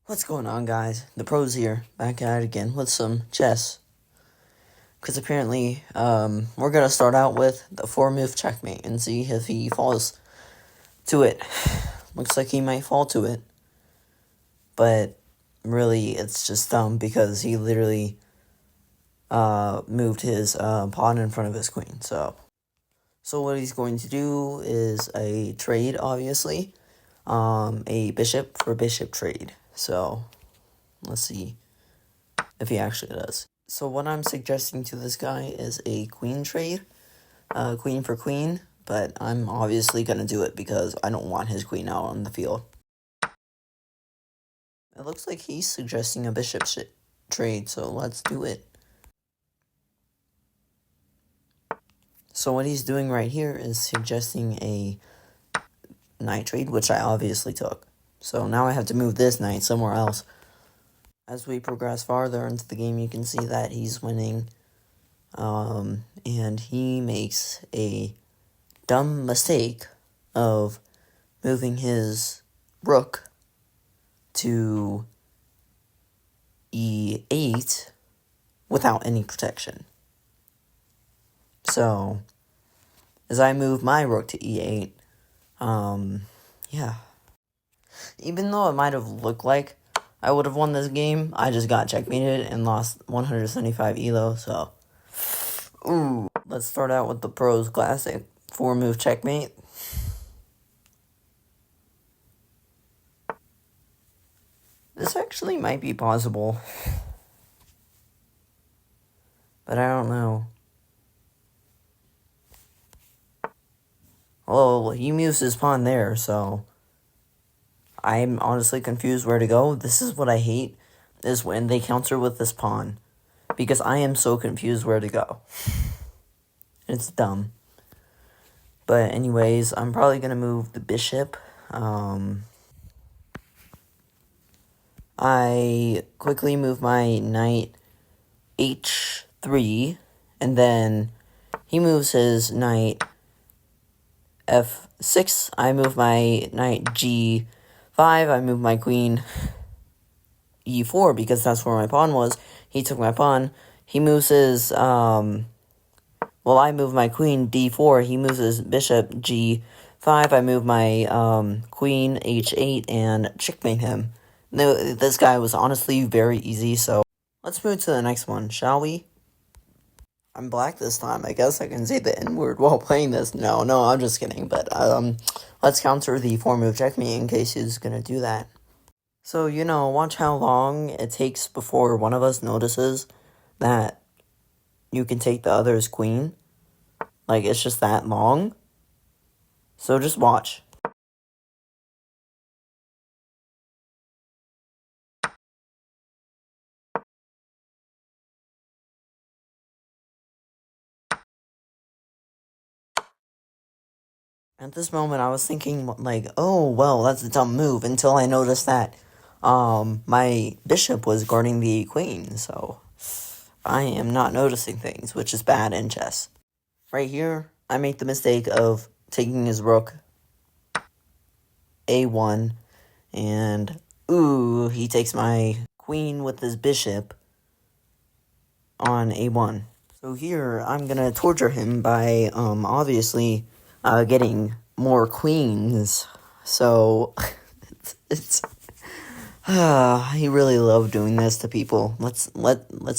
What's going on, guys? The pros here, back at it again with some chess. Because apparently, we're gonna start out with the 4-move checkmate and see if he falls to it. Looks like he might fall to it. But really, it's just dumb because he literally moved his pawn in front of his queen. So what he's going to do is a trade, obviously. A bishop for bishop trade. So let's see if he actually does. So what I'm suggesting to this guy is a queen trade, queen for queen, but I'm obviously going to do it because I don't want his queen out on the field. It looks like he's suggesting a bishop trade, so let's do it. So what he's doing right here is suggesting a knight trade, which I obviously took. So now I have to move this knight somewhere else. As we progress farther into the game, you can see that he's winning. And he makes a dumb mistake of moving his rook to e8 without any protection. So, as I move my rook to e8, yeah. Even though it might have looked like I would have won this game, I just got checkmated and lost 175 elo, so. Ooh. Let's start out with the pros classic 4-move checkmate. This actually might be possible, but I don't know. Well, he moves his pawn there, so I'm honestly confused where to go. This is what I hate, is when they counter with this pawn, because I am so confused where to go. It's dumb. But anyways, I'm probably going to move the bishop. I quickly move my knight h3, and then he moves his knight f6. I move my knight g5. I move my queen e4 because that's where my pawn was. He took my pawn. He moves his, I move my queen d4. He moves his bishop g5. I move my queen h8 and checkmate him. No, this guy was honestly very easy, so let's move to the next one, shall we? I'm black this time. I guess I can say the N-word while playing this. No, I'm just kidding. But let's counter the 4-move checkmate in case he's gonna do that. So, watch how long it takes before one of us notices that you can take the other's queen. Like, it's just that long. So just watch. At this moment, I was thinking, like, oh, well, that's a dumb move, until I noticed that my bishop was guarding the queen, so I am not noticing things, which is bad in chess. Right here, I make the mistake of taking his rook a1, and ooh, he takes my queen with his bishop on a1. So here, I'm gonna torture him by, obviously, getting more queens. So, it's he really loved doing this to people. Let's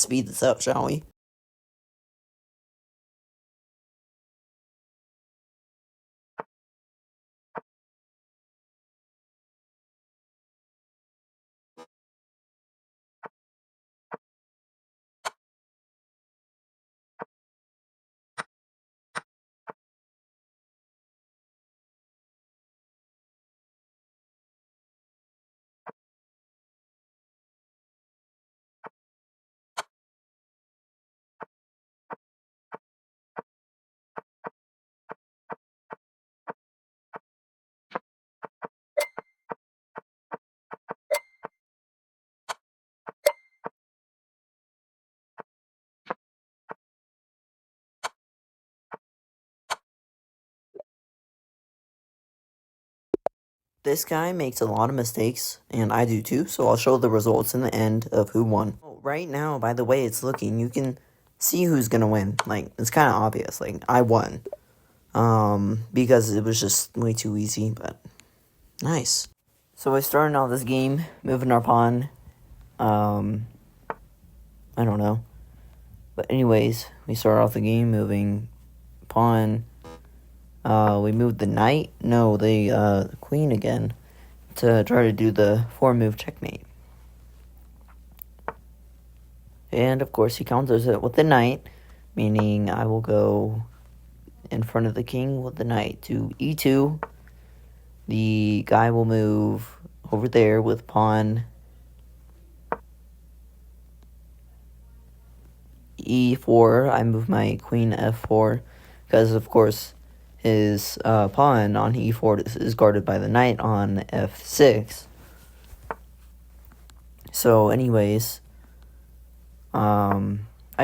speed this up, shall we? This guy makes a lot of mistakes, and I do too, so I'll show the results in the end of who won. Right now, by the way it's looking, you can see who's gonna win. Like, it's kind of obvious. Like, I won. Because it was just way too easy, but nice. So we're starting out this game, moving our pawn. I don't know. But anyways, we start off the game moving pawn. We moved the knight. No, the queen again. To try to do the 4-move checkmate. And of course he counters it with the knight, meaning I will go in front of the king with the knight to e2. The guy will move over there with pawn e4. I move my queen f4 because, of course, his pawn on e4 is guarded by the knight on f6. So, anyways, I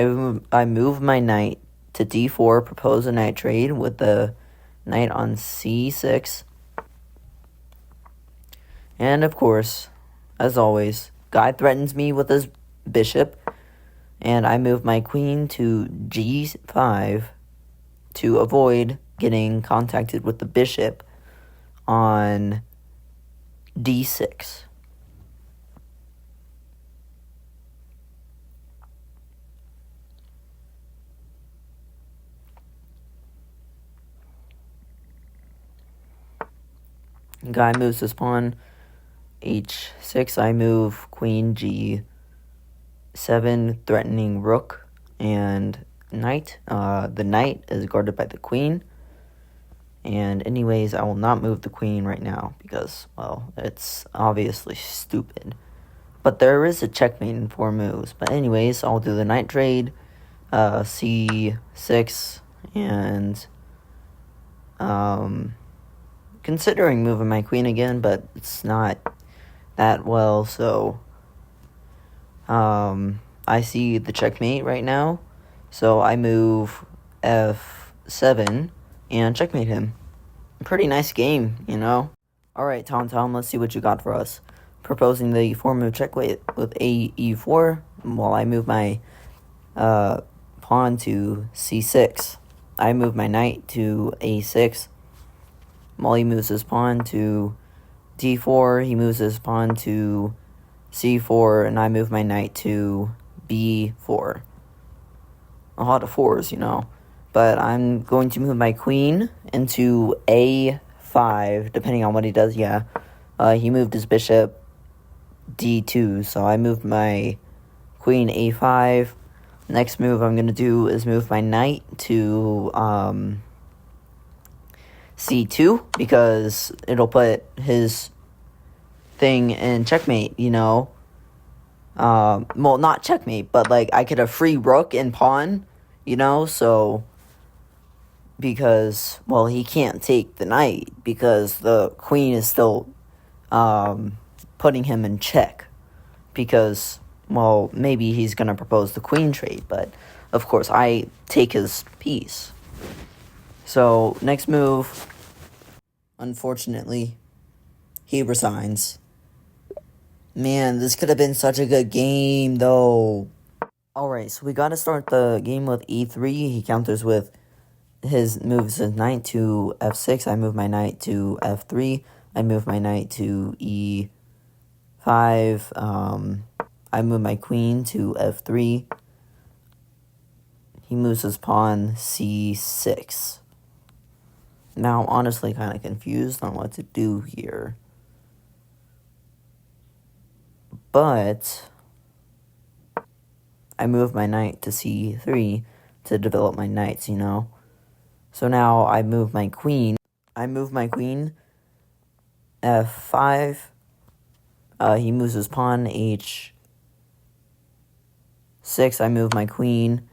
move my knight to d4, propose a knight trade with the knight on c6. And, of course, as always, guy threatens me with his bishop. And I move my queen to g5 to avoid getting contacted with the bishop on d6. Guy moves his pawn h6. I move queen g7, threatening rook and knight. The knight is guarded by the queen. And anyways, I will not move the queen right now because, well, it's obviously stupid. But there is a checkmate in 4 moves. But anyways, I'll do the knight trade, c6, and considering moving my queen again, but it's not that well, so I see the checkmate right now. So I move f7 and checkmate him. Pretty nice game, you know? Alright, Tom, let's see what you got for us. Proposing the 4-move checkmate with e4 while I move my pawn to c6. I move my knight to a6. While he moves his pawn to d4, he moves his pawn to c4, and I move my knight to b4. A lot of 4s, you know. But I'm going to move my queen into a5, depending on what he does, yeah. He moved his bishop d2, so I moved my queen a5. Next move I'm going to do is move my knight to c2, because it'll put his thing in checkmate, you know. Well, not checkmate, but, like, I could have free rook and pawn, you know, so, because, well, he can't take the knight, because the queen is still, putting him in check, because, well, maybe he's gonna propose the queen trade, but, of course, I take his piece. So, next move, unfortunately, he resigns. Man, this could have been such a good game, though. Alright, so we gotta start the game with e3. He counters with his moves his knight to f6. I move my knight to f3. I move my knight to e5. I move my queen to f3. He moves his pawn c6. Now, I'm honestly kind of confused on what to do here. But I move my knight to c3 to develop my knights, you know. So now I move my queen. I move my queen f5. He moves his pawn h6. I move my queen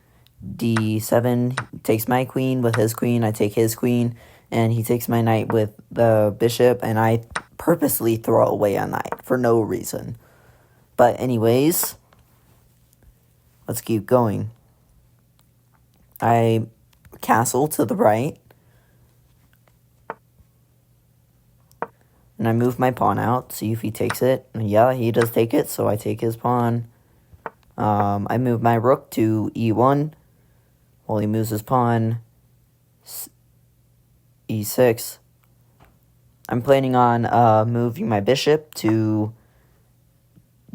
d7. He takes my queen with his queen. I take his queen. And he takes my knight with the bishop. And I purposely throw away a knight for no reason. But anyways, let's keep going. I castle to the right. And I move my pawn out, see if he takes it. And yeah, he does take it, so I take his pawn. I move my rook to e1, while he moves his pawn e6. I'm planning on moving my bishop to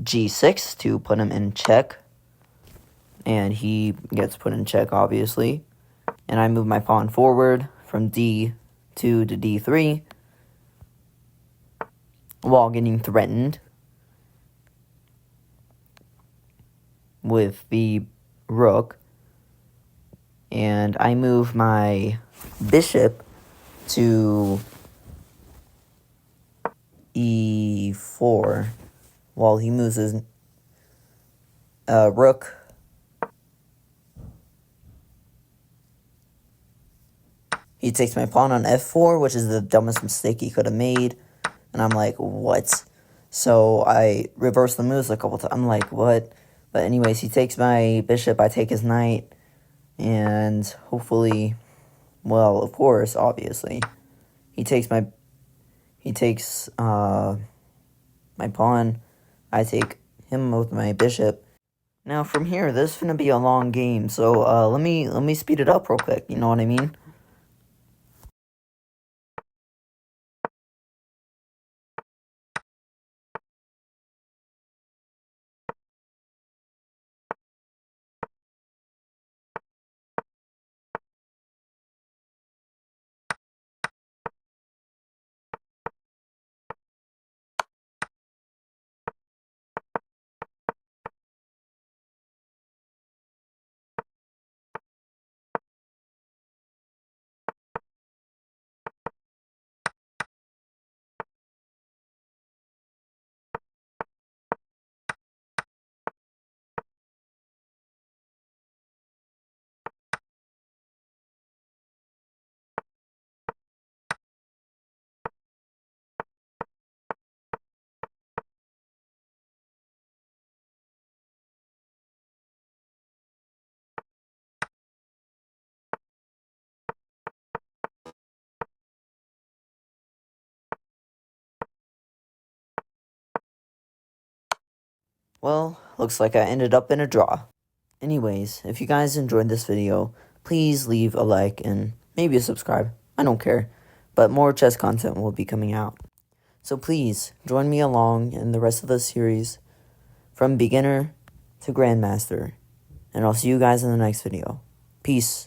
g6 to put him in check. And he gets put in check, obviously. And I move my pawn forward from d2 to d3 while getting threatened with the rook. And I move my bishop to e4 while he moves his rook he takes my pawn on f4, which is the dumbest mistake he could have made. And I'm like, what? So I reverse the moves a couple times. I'm like, what? But anyways, he takes my bishop, I take his knight, and hopefully, well, of course, obviously, he takes my pawn, I take him with my bishop. Now from here, this is gonna be a long game, so let me speed it up real quick. You know what I mean? Well, looks like I ended up in a draw. Anyways, if you guys enjoyed this video, please leave a like and maybe a subscribe. I don't care. But more chess content will be coming out. So please, join me along in the rest of the series from beginner to Grandmaster. And I'll see you guys in the next video. Peace.